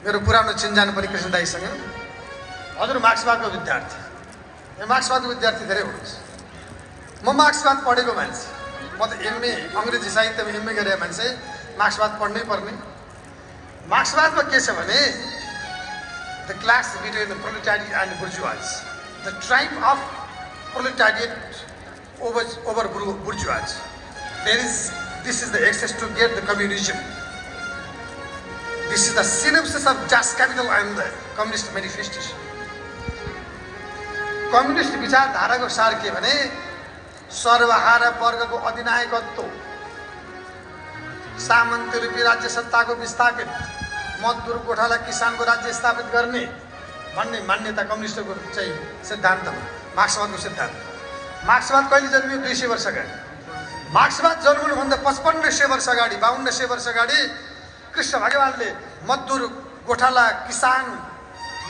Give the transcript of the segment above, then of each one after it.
मेरो पुरानो चिनजान पनि कृष्ण दाईसँग। हजुर मार्क्सवादको विद्यार्थी, मार्क्सवादको विद्यार्थी धेरै हुनुहुन्छ। म मार्क्सवाद पढेको मान्छे, म त एमए अङ्ग्रेजी साहित्यमा एमए गरेको मान्छे, मार्क्सवाद पढ्नै पर्ने। मार्क्सवादमा के छ भने the class between the proletariat and bourgeois, the tribe of proletariat over bourgeois. This is the access to get the communism. This is the synopsis of Das Kapital and the Communist Manifestation. Communist विचारधाराको सार के भने सर्वहारा वर्गको अधिनायकत्व, सामन्ती रूपी राज्य सत्ताको विस्थापित, मजदुर गोठाला किसानको राज्य स्थापित गर्ने भन्ने मान्यता कम्युनिस्टको चाहिँ सिद्धान्त हो, मार्क्सवादको सिद्धान्त। मार्क्सवाद कहिले जन्मियो? 200 वर्ष अगाडि। मार्क्सवाद जन्मनुभन्दा 5500 वर्ष अगाडि, 5200 वर्ष अगाडि कृष्ण भगवानले मजदुर गोठाला किसान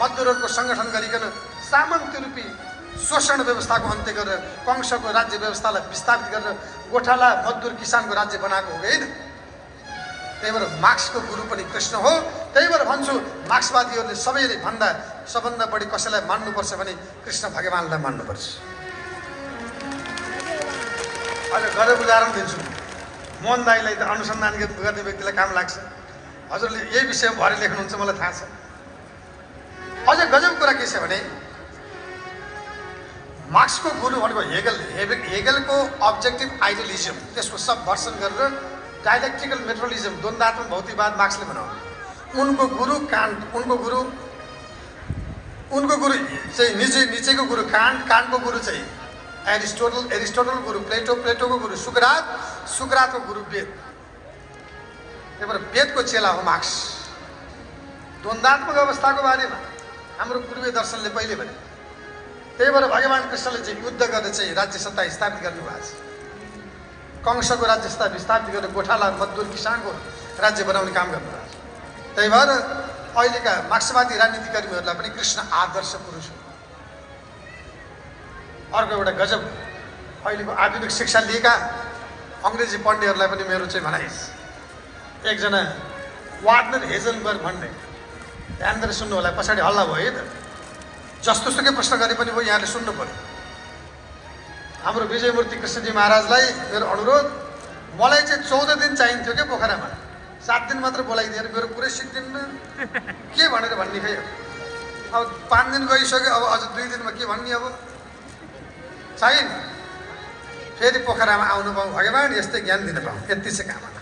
मजदुरहरूको सङ्गठन गरिकन सामन्ती रूपी शोषण व्यवस्थाको अन्त्य गरेर कंशको राज्य व्यवस्थालाई विस्थापित गरेर गोठाला मजदुर किसानको राज्य बनाएको हो होइन। त्यही भएर मार्क्सको गुरु पनि कृष्ण हो। त्यही भएर भन्छु मार्क्सवादीहरूले सबैले भन्दा सबभन्दा बढी कसैलाई मान्नुपर्छ भने कृष्ण भगवानलाई मान्नुपर्छ। अहिले गजब उदाहरण दिन्छु। मोहन दाईलाई त अनुसन्धान गर्ने व्यक्तिलाई काम लाग्छ। हजुरले यही विषयमा भरे लेख्नुहुन्छ, मलाई थाहा छ। अझ गजब कुरा के छ भने मार्क्सको गुरु भनेको हेगेलको अब्जेक्टिभ आइडियलिजम, त्यसको सबभर्सन गरेर डायलेक्ट्रिकल मेटेरियलिजम, द्वन्द्वात्मक भौतिकवाद मार्क्सले बनाउनु। उनको गुरु कान्ट, उनको गुरु चाहिँ निचेको गुरु कान्टको गुरु चाहिँ एरिस्टोटल गुरु प्लेटोको गुरु सुकरातको गुरु वेद। त्यही भएर वेदको चेला हो मार्क्स। द्वन्द्वात्मक अवस्थाको बारेमा हाम्रो पूर्वीय दर्शनले पहिले भने। त्यही भएर भगवान कृष्णले चाहिँ युद्ध गरेर चाहिँ राज्य सत्ता स्थापित गर्नुभएको छ। कंशको राज्य सत्ता स्थापित गरेर गोठाला मजदुर किसानको राज्य बनाउने काम गर्नुभएको छ। त्यही भएर अहिलेका मार्क्सवादी राजनीतिकर्मीहरूलाई पनि कृष्ण आदर्श पुरुष हो। अर्को एउटा गजब, अहिलेको आधुनिक शिक्षा लिएका अङ्ग्रेजी पढ्नेहरूलाई पनि मेरो चाहिँ भनाइ, एकजना वार्नर हेजनबर्ग भन्ने, ध्यान गरेर सुन्नु होला, पछाडि हल्ला भयो है त। जस्तो सुकै प्रश्न गरे पनि भयो, यहाँले सुन्नु पर्यो। हाम्रो विजयमूर्ति कृष्णजी महाराजलाई मेरो अनुरोध, मलाई चाहिँ 14 दिन चाहिन्थ्यो क्या पोखरामा, 7 दिन मात्र बोलाइदिएर मेरो पुरै सिक्दिन्न के भनेर भन्ने खै। अब 5 दिन गइसक्यो, अब अझ 2 दिनमा के भन्ने, अब छैन। फेरि पोखरामा आउनु पाऊँ, भगवान् यस्तै ज्ञान दिन पाऊँ, यति चाहिँ काम।